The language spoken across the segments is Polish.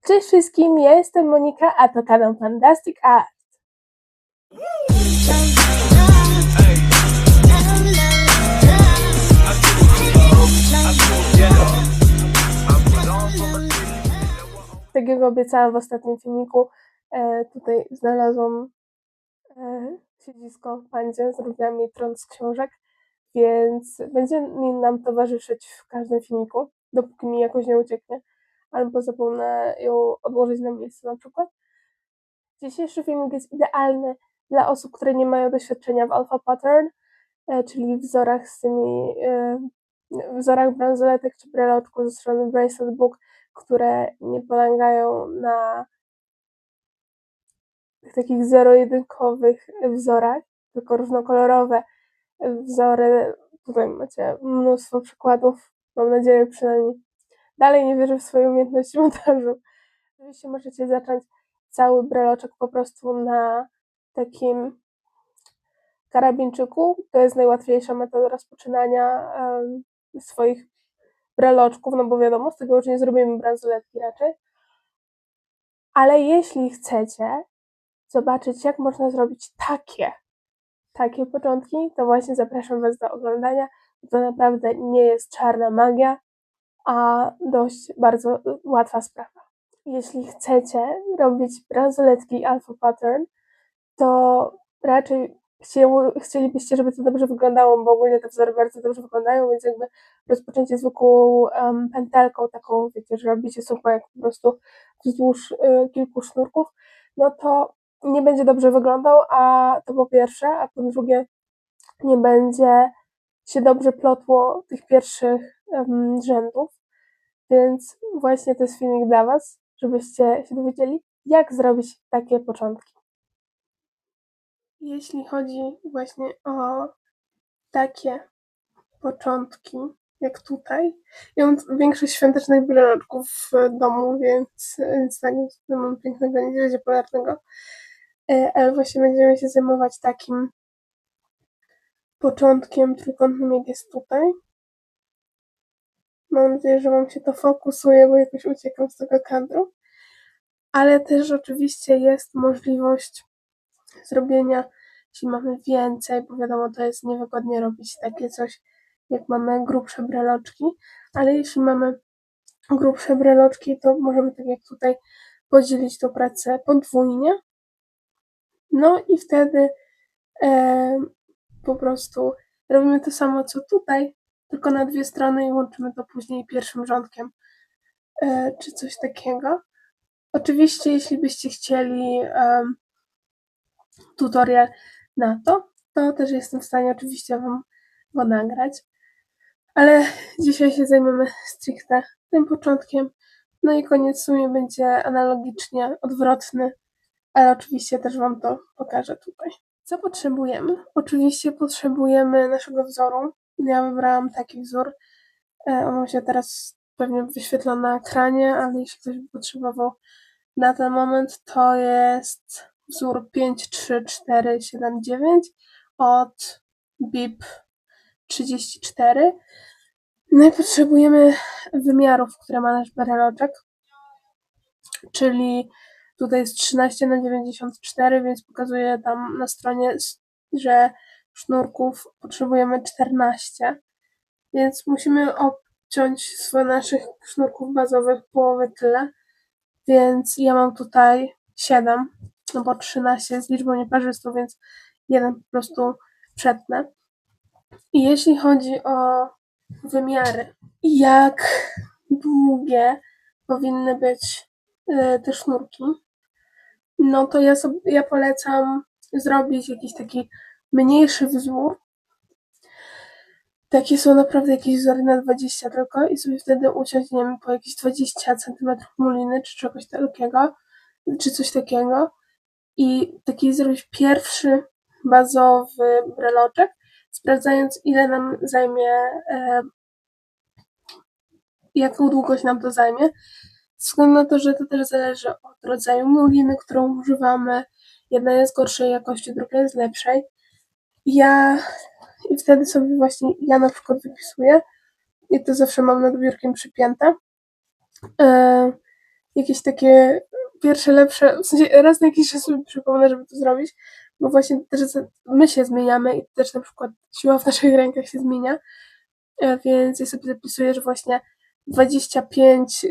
Cześć wszystkim, ja jestem Monika, a to kanał Fantastic Art. Tak jak obiecałam w ostatnim filmiku, tutaj znalazłam siedzisko w Pandzie, zrobiłam jej tron z książek, więc będzie nam towarzyszyć w każdym filmiku, dopóki mi jakoś nie ucieknie, albo zapomnę ją odłożyć na miejsce na przykład. Dzisiejszy filmik jest idealny dla osób, które nie mają doświadczenia w alpha pattern, czyli wzorach z tymi wzorach bransoletek czy breloczków ze strony Bracelet Book, które nie polegają na takich zero-jedynkowych wzorach, tylko różnokolorowe wzory. Tutaj macie mnóstwo przykładów, mam nadzieję przynajmniej. Dalej nie wierzę w swoje umiejętności montażu. Oczywiście możecie zacząć cały breloczek po prostu na takim karabinczyku. To jest najłatwiejsza metoda rozpoczynania swoich breloczków, no bo wiadomo, z tego już nie zrobimy bransoletki raczej. Ale jeśli chcecie zobaczyć, jak można zrobić takie początki, to właśnie zapraszam Was do oglądania. To naprawdę nie jest czarna magia, a dość bardzo łatwa sprawa. Jeśli chcecie robić bransoletki alpha pattern, to raczej chcielibyście, żeby to dobrze wyglądało, bo ogólnie te wzory bardzo dobrze wyglądają, więc jakby rozpoczęcie zwykłą pętelką taką, wiecie, że robicie super jak po prostu wzdłuż kilku sznurków, no to nie będzie dobrze wyglądał, a to po pierwsze, a po drugie nie będzie się dobrze plotło tych pierwszych rzędów, więc właśnie to jest filmik dla Was, żebyście się dowiedzieli, jak zrobić takie początki. Jeśli chodzi właśnie o takie początki, jak tutaj, ja mam większość świątecznych breloczków w domu, więc tak, tutaj mam pięknego niedźwiedzia polarnego, ale właśnie będziemy się zajmować takim początkiem trójkątnym, jak jest tutaj. Mam nadzieję, że Wam się to fokusuje, bo jakoś uciekam z tego kadru. Ale też oczywiście jest możliwość zrobienia, jeśli mamy więcej, bo wiadomo, to jest niewygodnie robić takie coś, jak mamy grubsze breloczki, ale jeśli mamy grubsze breloczki, to możemy tak jak tutaj podzielić tą pracę podwójnie. No i wtedy po prostu robimy to samo co tutaj, tylko na dwie strony i łączymy to później pierwszym rządkiem, czy coś takiego. Oczywiście, jeśli byście chcieli tutorial na to też jestem w stanie oczywiście Wam go nagrać, ale dzisiaj się zajmiemy stricte tym początkiem, no i koniec w sumie będzie analogicznie odwrotny, ale oczywiście też Wam to pokażę tutaj. Co potrzebujemy? Oczywiście potrzebujemy naszego wzoru. Ja wybrałam taki wzór, on się teraz pewnie wyświetla na ekranie, ale jeśli ktoś by potrzebował na ten moment, to jest wzór 53479 od BIP 34. No i potrzebujemy wymiarów, które ma nasz breloczek, czyli tutaj jest 13×94, więc pokazuje tam na stronie, że sznurków potrzebujemy 14, więc musimy obciąć z naszych sznurków bazowych połowę tyle, więc ja mam tutaj 7, no bo 13 jest liczbą nieparzystą, więc jeden po prostu przetnę. I jeśli chodzi o wymiary, jak długie powinny być te sznurki, no to ja polecam zrobić jakiś taki mniejszy wzór. Takie są naprawdę jakieś wzory na 20 tylko i sobie wtedy uciąć, nie wiem, po jakieś 20 cm muliny czy czegoś takiego, czy coś takiego. I taki zrobić pierwszy bazowy breloczek, sprawdzając ile nam zajmie, jaką długość nam to zajmie. Ze względu na to, że to też zależy od rodzaju muliny, którą używamy. Jedna jest gorszej jakości, druga jest lepszej. I wtedy sobie właśnie, ja na przykład wypisuję i to zawsze mam nad biurkiem przypięte. jakieś takie pierwsze, lepsze, w sensie raz na jakiś czas sobie przypomnę, żeby to zrobić, bo właśnie też my się zmieniamy i też na przykład siła w naszych rękach się zmienia, więc ja sobie zapisuję, że właśnie 25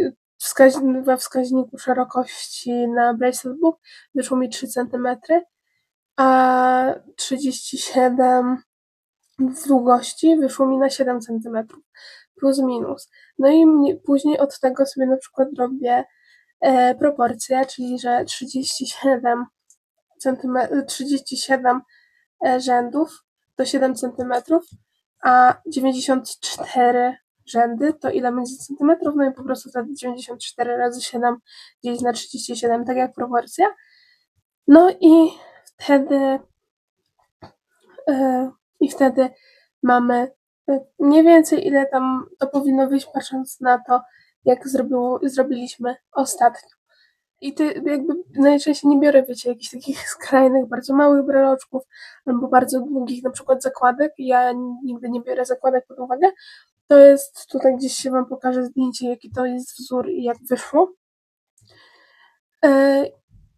we wskaźniku szerokości na bracelet book wyszło mi 3 centymetry, a 37 w długości wyszło mi na 7 centymetrów, plus minus. No i później od tego sobie na przykład robię proporcje, czyli że 37 rzędów to 7 centymetrów, a 94 rzędy to ile będzie centymetrów? No i po prostu wtedy 94 razy 7 dzielić na 37, tak jak proporcja. No wtedy i wtedy mamy mniej więcej ile tam to powinno wyjść, patrząc na to, jak zrobiliśmy ostatnio. I jakby najczęściej nie biorę, wiecie, jakichś takich skrajnych, bardzo małych breloczków albo bardzo długich na przykład zakładek. Ja nigdy nie biorę zakładek pod uwagę. To jest, tutaj gdzieś się wam pokażę zdjęcie, jaki to jest wzór i jak wyszło.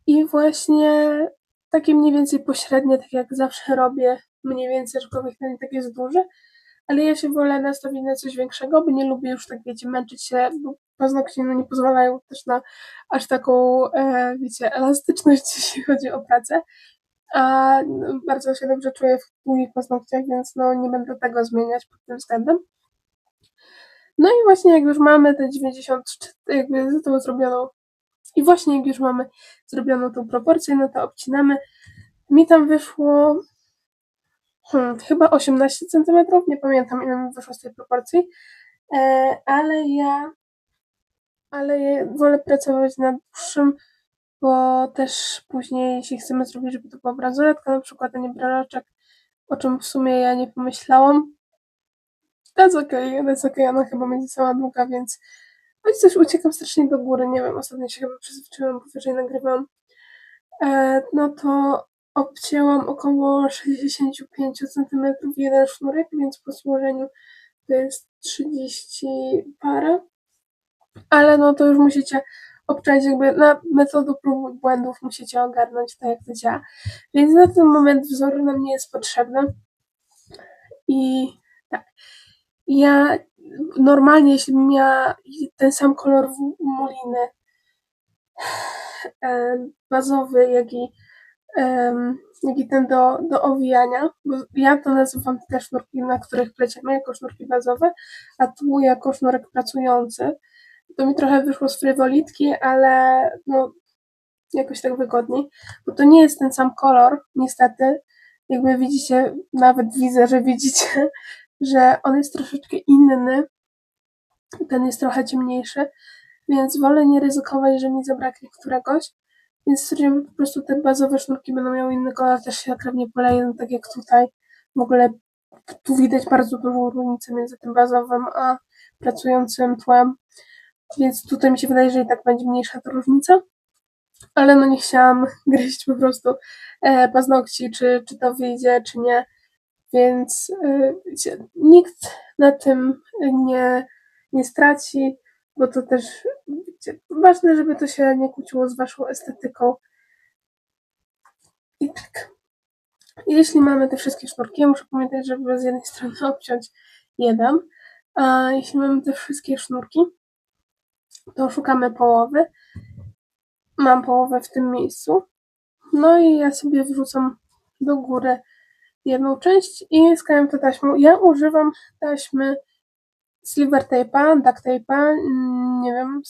I właśnie takie mniej więcej pośrednie, tak jak zawsze robię, mniej więcej, aczkolwiek to nie takie jest duże, ale ja się wolę nastawić na coś większego, bo nie lubię już tak, wiecie, męczyć się, bo paznokcie nie pozwalają też na aż taką, wiecie, elastyczność, jeśli chodzi o pracę, a bardzo się dobrze czuję w długich paznokciach, więc no nie będę tego zmieniać pod tym względem. No i właśnie jak już mamy te 94, jakby to zrobioną i właśnie jak już mamy zrobioną tą proporcję, no to obcinamy. Mi tam wyszło chyba 18 centymetrów, nie pamiętam ile mi wyszło z tej proporcji, ale ja wolę pracować na dłuższym, bo też później, jeśli chcemy zrobić, żeby to była bransoletka na przykład, a nie braloczek, o czym w sumie ja nie pomyślałam. That's okay, ona chyba będzie sama długa, więc choć coś uciekam strasznie do góry, nie wiem, ostatnio się chyba przyzwyczaiłam, bo wyżej nagrywam, no to obcięłam około 65 centymetrów jeden sznurek, więc po złożeniu to jest 30 parę, ale no to już musicie obczaić jakby na metodę prób i błędów, musicie ogarnąć to, jak to działa. Więc na ten moment wzór nam nie jest potrzebny i tak. Ja normalnie, jeśli bym miała ten sam kolor muliny bazowy, jak i ten do owijania, bo ja to nazywam te sznurki, na których pleciemy, jako sznurki bazowe, a tu jako sznurek pracujący. To mi trochę wyszło z frywolitki, ale no jakoś tak wygodniej, bo to nie jest ten sam kolor, niestety. Jakby widzicie, nawet widzę, że widzicie, że on jest troszeczkę inny, ten jest trochę ciemniejszy, więc wolę nie ryzykować, że mi zabraknie któregoś, więc stwierdziłam, że po prostu te bazowe sznurki będą miały inny kolor, też się akrewnie poleją, tak jak tutaj. W ogóle tu widać bardzo dużą różnicę między tym bazowym a pracującym tłem, więc tutaj mi się wydaje, że i tak będzie mniejsza ta różnica, ale no nie chciałam gryźć po prostu paznokci, czy to wyjdzie, czy nie, więc wiecie, nikt na tym nie straci, bo to też wiecie, ważne, żeby to się nie kłóciło z waszą estetyką. I tak, jeśli mamy te wszystkie sznurki, ja muszę pamiętać, żeby z jednej strony obciąć jeden, a jeśli mamy te wszystkie sznurki, to szukamy połowy. Mam połowę w tym miejscu, no i ja sobie wrzucam do góry jedną część i skleję to taśmą. Ja używam taśmy silver tape'a, duct tape'a, nie wiem,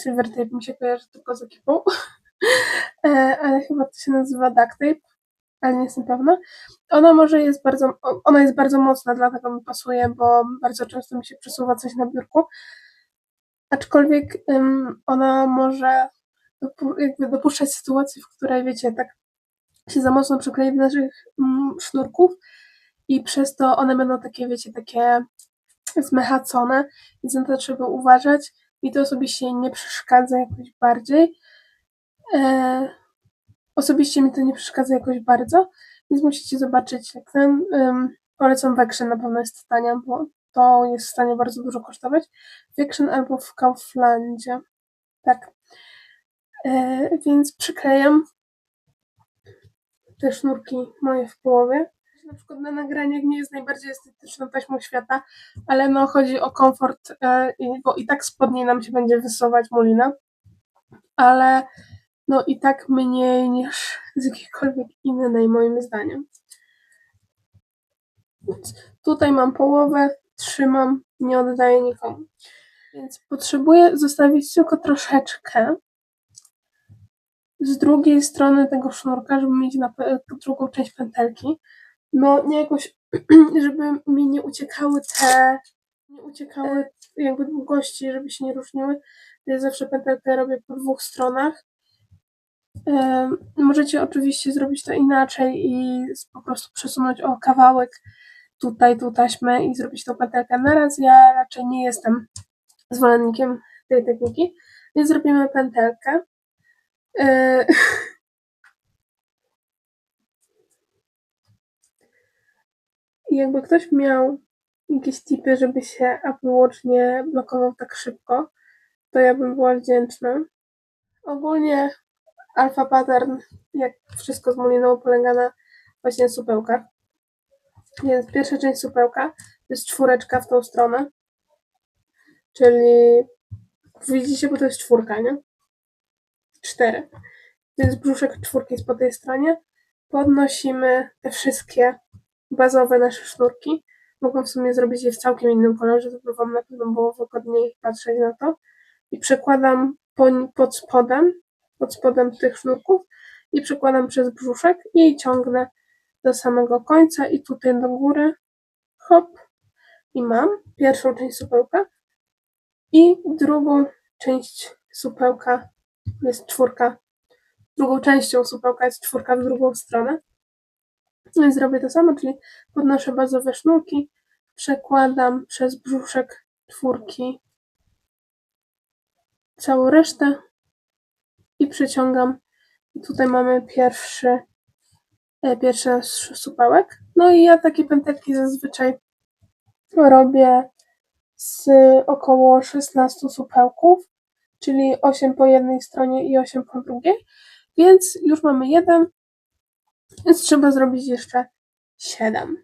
silver tape mi się kojarzy tylko z ekipą, ale chyba to się nazywa duct tape, ale nie jestem pewna. Ona jest bardzo mocna, dlatego mi pasuje, bo bardzo często mi się przesuwa coś na biurku, aczkolwiek ona może jakby dopuszczać sytuację, w której wiecie, tak się za mocno przyklei do naszych sznurków i przez to one będą takie, wiecie, takie zmechacone, więc na to trzeba uważać. Mi to osobiście nie przeszkadza jakoś bardziej. Osobiście mi to nie przeszkadza jakoś bardzo, więc musicie zobaczyć, jak ten. Polecam Wection, na pewno jest tania, bo to jest w stanie bardzo dużo kosztować. Wection albo w Kauflandzie. Tak. Więc przyklejam te sznurki moje w połowie. Na przykład na nagraniach nie jest najbardziej estetyczną taśmą świata, ale no chodzi o komfort, bo i tak spodniej nam się będzie wysuwać mulina, ale no i tak mniej niż z jakiejkolwiek innej moim zdaniem. Więc tutaj mam połowę, trzymam, nie oddaję nikomu. Więc potrzebuję zostawić tylko troszeczkę z drugiej strony tego sznurka, żeby mieć na drugą część pętelki. No nie jakoś, żeby mi nie uciekały jakby długości, żeby się nie różniły. Ja zawsze pętelkę robię po 2 stronach. Możecie oczywiście zrobić to inaczej i po prostu przesunąć o kawałek tutaj tą taśmę i zrobić tą pętelkę naraz. Ja raczej nie jestem zwolennikiem tej techniki, więc zrobimy pętelkę. I jakby ktoś miał jakieś tipy, żeby się Apple Watch nie blokował tak szybko, to ja bym była wdzięczna. Ogólnie Alpha Pattern, jak wszystko z Moliną, polega na właśnie supełkach. Więc pierwsza część supełka to jest 4 w tą stronę, czyli widzicie, bo to jest 4, nie? 4. Więc brzuszek 4 jest po tej stronie. Podnosimy te wszystkie bazowe nasze sznurki. Mogłam w sumie zrobić je w całkiem innym kolorze, to by wam na pewno było wygodniej patrzeć na to. I przekładam pod spodem tych sznurków i przekładam przez brzuszek i ciągnę do samego końca i tutaj do góry. Hop. I mam pierwszą część supełka i drugą część supełka jest 4. Drugą częścią supełka jest 4 w drugą stronę. Więc zrobię to samo, czyli podnoszę bazowe sznurki, przekładam przez brzuszek 4 całą resztę i przeciągam. I tutaj mamy pierwszy nasz supełek. No i ja takie pętelki zazwyczaj robię z około 16 supełków, czyli 8 po jednej stronie i 8 po drugiej. Więc już mamy 1, więc trzeba zrobić jeszcze 7.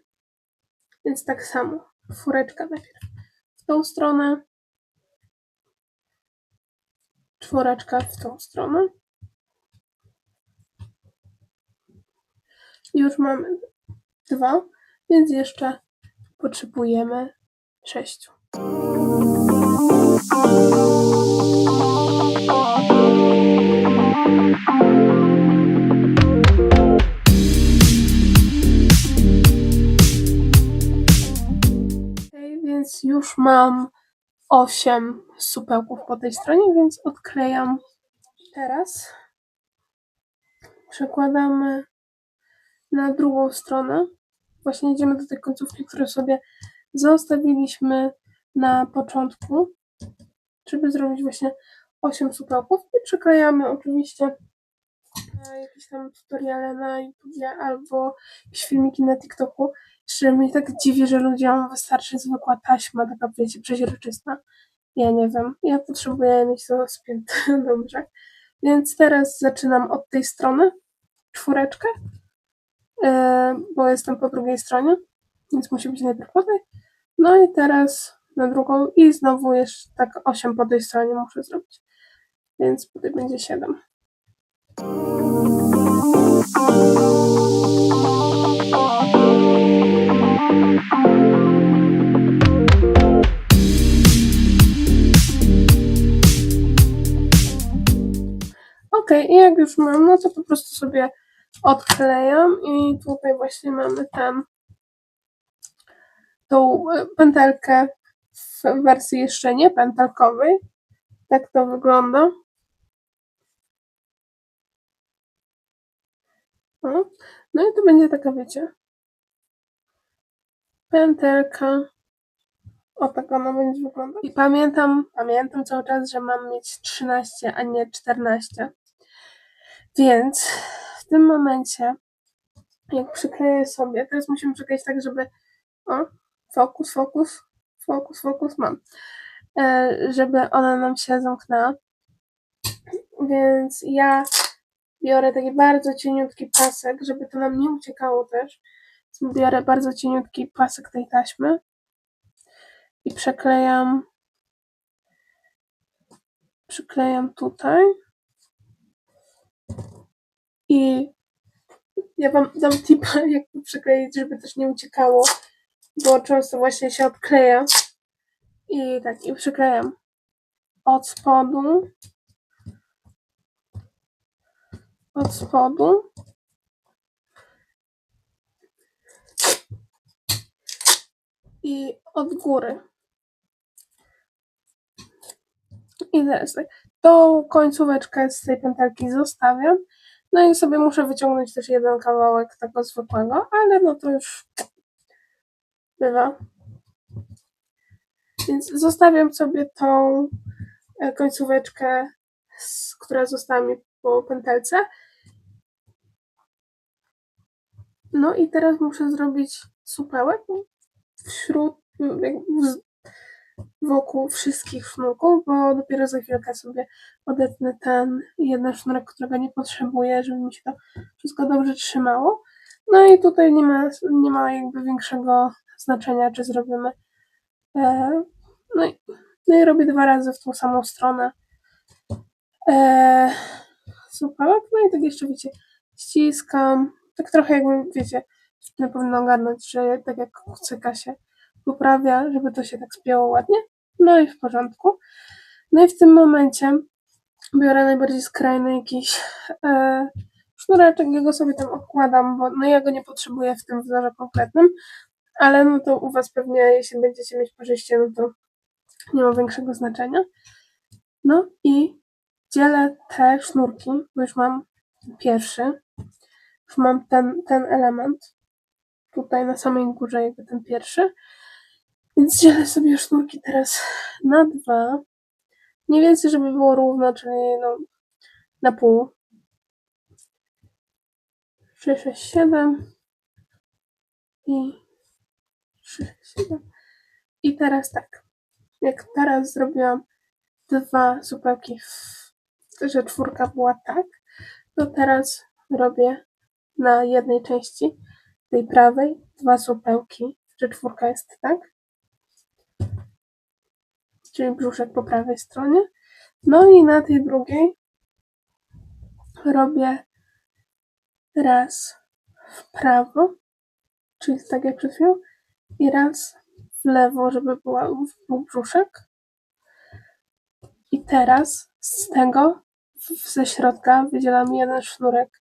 Więc tak samo, 4 najpierw w tą stronę, 4 w tą stronę. Już mamy 2, więc jeszcze potrzebujemy 6. Więc już mam 8 supełków po tej stronie, więc odklejam. Teraz przekładamy na drugą stronę. Właśnie idziemy do tej końcówki, którą sobie zostawiliśmy na początku, żeby zrobić właśnie 8 supełków i przyklejamy oczywiście jakieś tam tutoriale na YouTubie albo jakieś filmiki na TikToku. Szczerze mnie tak dziwi, że ludziom wystarczy zwykła taśma, taka wiecie, przeźroczysta. Ja nie wiem, ja potrzebuję mieć to spięte dobrze. Więc teraz zaczynam od tej strony, 4, bo jestem po drugiej stronie, więc musi być najpierw po tej. No i teraz na drugą i znowu jeszcze tak 8 po tej stronie muszę zrobić. Więc tutaj będzie 7. Okej, i jak już mam, no to po prostu sobie odklejam i tutaj właśnie mamy tą pętelkę w wersji jeszcze nie pętelkowej. Tak to wygląda. No i to będzie taka, wiecie, pętelka. O, tak ona będzie wyglądać. I pamiętam cały czas, że mam mieć 13, a nie 14. Więc w tym momencie, jak przykleję sobie, teraz musimy przykleić tak, żeby fokus mam, żeby ona nam się zamknęła. Więc ja biorę taki bardzo cieniutki pasek, żeby to nam nie uciekało też. Więc biorę bardzo cieniutki pasek tej taśmy i przyklejam tutaj. I ja wam dam tipa, jak to przykleić, żeby też nie uciekało, bo często właśnie się odkleja. I tak, i przyklejam od spodu i od góry. I teraz tak, tą końcóweczkę z tej pętelki zostawiam. No i sobie muszę wyciągnąć też jeden kawałek tego zwykłego, ale no to już bywa. Więc zostawiam sobie tą końcóweczkę, która została mi po pętelce. No i teraz muszę zrobić supełek wokół wszystkich sznurków, bo dopiero za chwilkę sobie odetnę ten jeden sznurek, którego nie potrzebuję, żeby mi się to wszystko dobrze trzymało. No i tutaj nie ma jakby większego znaczenia, czy zrobimy. No i robię 2 razy w tą samą stronę supełek, no i tak jeszcze wiecie, ściskam, tak trochę jakby wiecie, nie powinno ogarnąć, że tak jak kucyka się poprawia, żeby to się tak spięło ładnie. No i w porządku. No i w tym momencie biorę najbardziej skrajny jakiś sznureczek, ja go sobie tam odkładam, bo no ja go nie potrzebuję w tym wzorze konkretnym, ale no to u was pewnie, jeśli będziecie mieć parzyście, no to nie ma większego znaczenia. No i dzielę te sznurki, bo już mam pierwszy, już mam ten element tutaj na samej górze, jakby ten pierwszy, więc dzielę sobie sznurki teraz na 2, mniej więcej, żeby było równo, czyli no na pół. 3, 6, 7 i 3, 6, 7. I teraz tak, jak teraz zrobiłam 2 supełki, że 4 była tak, to teraz robię na jednej części, tej prawej, 2 supełki, że 4 jest tak, czyli brzuszek po prawej stronie. No i na tej drugiej robię raz w prawo, czyli tak jak przed chwilą, i raz w lewo, żeby był brzuszek. I teraz z tego ze środka wydzielam jeden sznurek,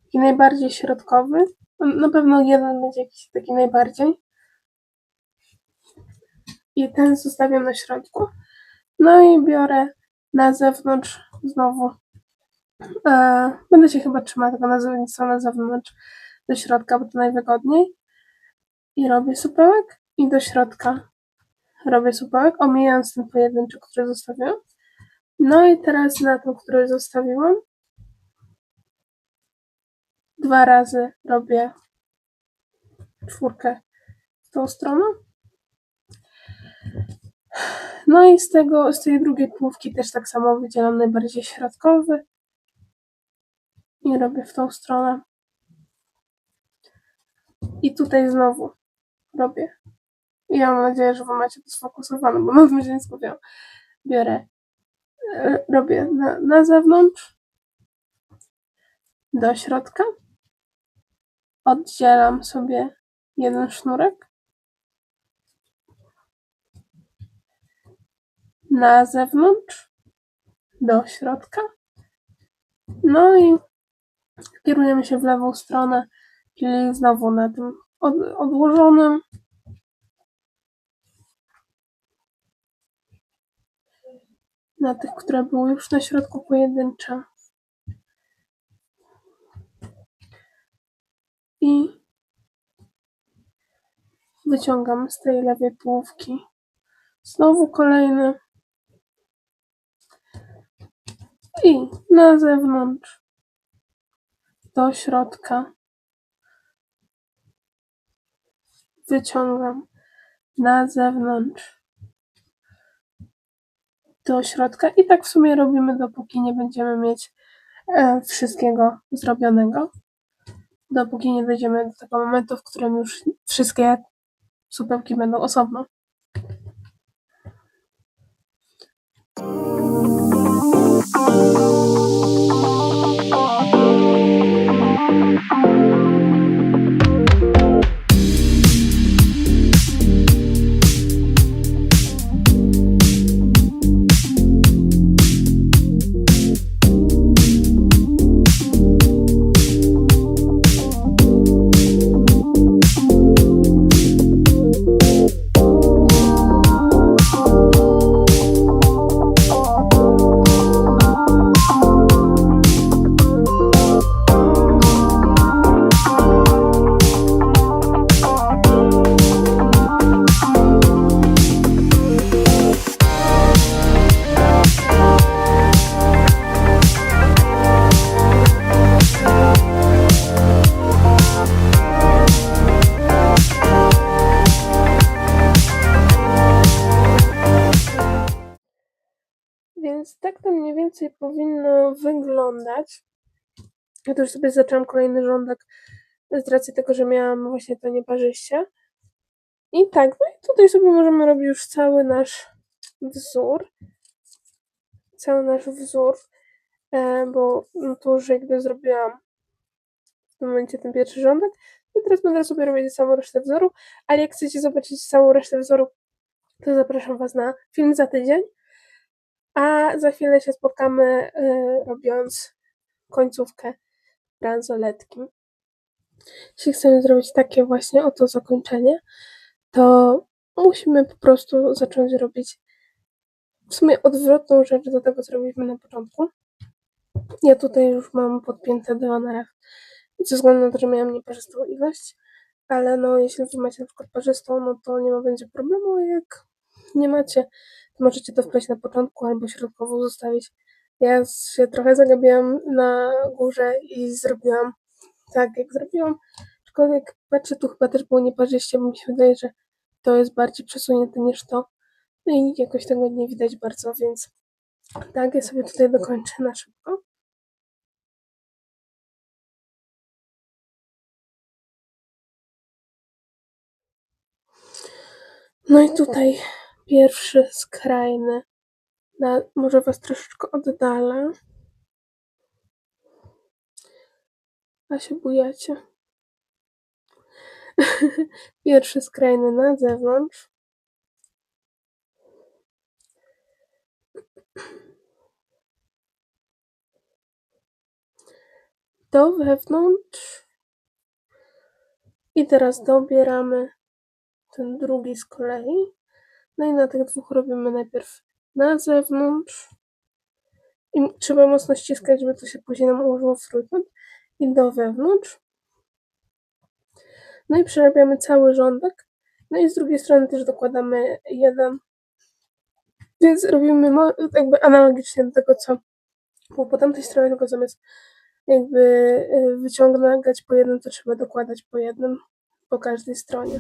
taki najbardziej środkowy. Na pewno jeden będzie jakiś taki najbardziej. I ten zostawiam na środku. No i biorę na zewnątrz znowu. Będę się chyba trzymała tego nazewnictwa na zewnątrz do środka, bo to najwygodniej. I robię supełek i do środka robię supełek, omijając ten pojedynczy, który zostawiłam. No i teraz na tym, który zostawiłam, 2 razy robię 4 w tą stronę. No i z tej drugiej połówki też tak samo wydzielam najbardziej środkowy i robię w tą stronę. I tutaj znowu robię. I ja mam nadzieję, że wy macie to sfokusowane, bo na tym się nie skupiam. Robię na zewnątrz, do środka, oddzielam sobie jeden sznurek, na zewnątrz, do środka, no i kierujemy się w lewą stronę, czyli znowu na tym odłożonym. Na tych, które były już na środku pojedyncze. I wyciągam z tej lewej połówki znowu kolejny. I na zewnątrz, do środka. Wyciągam na zewnątrz, do środka i tak w sumie robimy, dopóki nie będziemy mieć wszystkiego zrobionego, dopóki nie dojdziemy do tego momentu, w którym już wszystkie supełki będą osobno. Więc tak to mniej więcej powinno wyglądać. Ja to już sobie zaczęłam kolejny rządek z racji tego, że miałam właśnie to nieparzyście. I tak, no i tutaj sobie możemy robić już cały nasz wzór. Bo no to już jakby zrobiłam w tym momencie ten pierwszy rządek. I teraz będę sobie robić całą resztę wzoru. Ale jak chcecie zobaczyć całą resztę wzoru, to zapraszam Was na film za tydzień. A za chwilę się spotkamy, robiąc końcówkę bransoletki. Jeśli chcemy zrobić takie właśnie oto zakończenie, to musimy po prostu zacząć robić w sumie odwrotną rzecz do tego, co robiliśmy na początku. Ja tutaj już mam podpięte do narach ze względu na to, że miałam nieparzystą ilość, ale no jeśli wy macie na przykład parzystą, no to nie ma będzie problemu, a jak nie macie, to możecie to wpleść na początku albo środkowo zostawić. Ja się trochę zagabiłam na górze i zrobiłam tak, jak zrobiłam, aczkolwiek patrzę, tu chyba też było nieparzyście, bo mi się wydaje, że to jest bardziej przesunięte niż to. No i jakoś tego nie widać bardzo, więc tak, ja sobie tutaj dokończę na szybko. No i tutaj pierwszy skrajny. Może Was troszeczkę oddalę. A się bujacie. Pierwszy skrajny na zewnątrz. Do wewnątrz. I teraz dobieramy ten drugi z kolei. No i na tych dwóch robimy najpierw na zewnątrz. I trzeba mocno ściskać, żeby to się później nam ułożyło w trójkąt. I do wewnątrz. No i przerabiamy cały rządek. No i z drugiej strony też dokładamy jeden. Więc robimy jakby analogicznie do tego, co było po tamtej stronie, tylko zamiast jakby wyciągać po jednym, to trzeba dokładać po jednym po każdej stronie.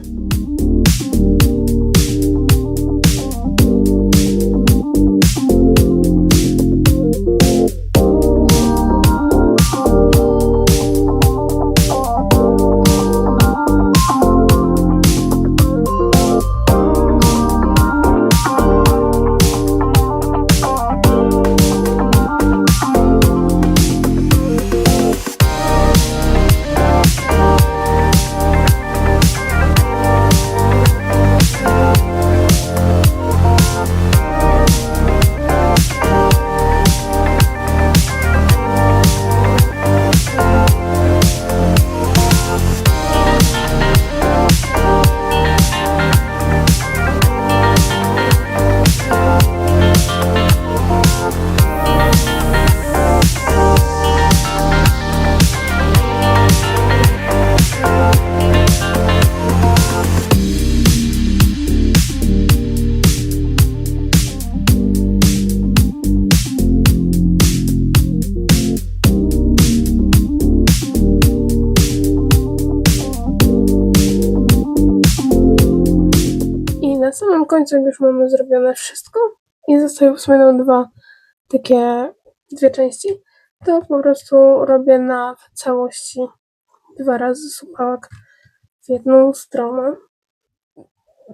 Na samym końcu, jak już mamy zrobione wszystko, i zostają w sumie nam dwie części, to po prostu robię na całości 2 razy supałek w jedną stronę.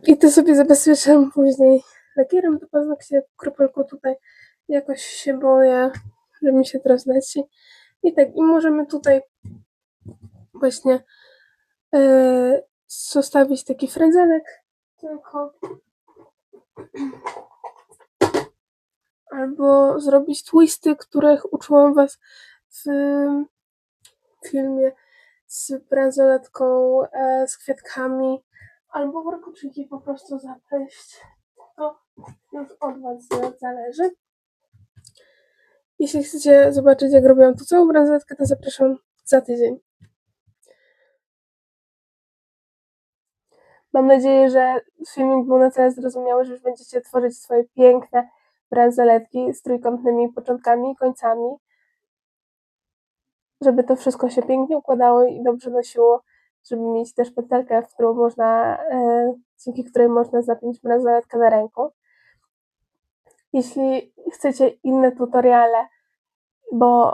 I to sobie zabezpieczam później lakierem do paznokci, kropelką tutaj. Jakoś się boję, że mi się teraz leci. I tak, i możemy tutaj właśnie zostawić taki frędzelek tylko. Albo zrobić twisty, których uczyłam Was w filmie z bransoletką, z kwiatkami, albo warkoczyki po prostu zapleść. To już od Was zależy. Jeśli chcecie zobaczyć, jak robiłam tu całą bransoletkę, to zapraszam za tydzień. Mam nadzieję, że filmik był na tyle zrozumiały, że już będziecie tworzyć swoje piękne bransoletki z trójkątnymi początkami i końcami, żeby to wszystko się pięknie układało i dobrze nosiło, żeby mieć też pętelkę, w którą można, dzięki której można zapiąć bransoletkę na ręku. Jeśli chcecie inne tutoriale,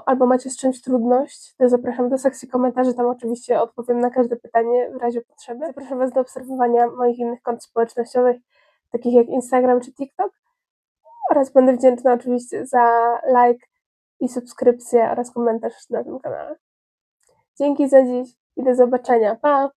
albo macie z czymś trudność, to zapraszam do sekcji komentarzy, tam oczywiście odpowiem na każde pytanie w razie potrzeby. Zapraszam Was do obserwowania moich innych kont społecznościowych, takich jak Instagram czy TikTok, oraz będę wdzięczna oczywiście za like i subskrypcję oraz komentarz na tym kanale. Dzięki za dziś i do zobaczenia. Pa!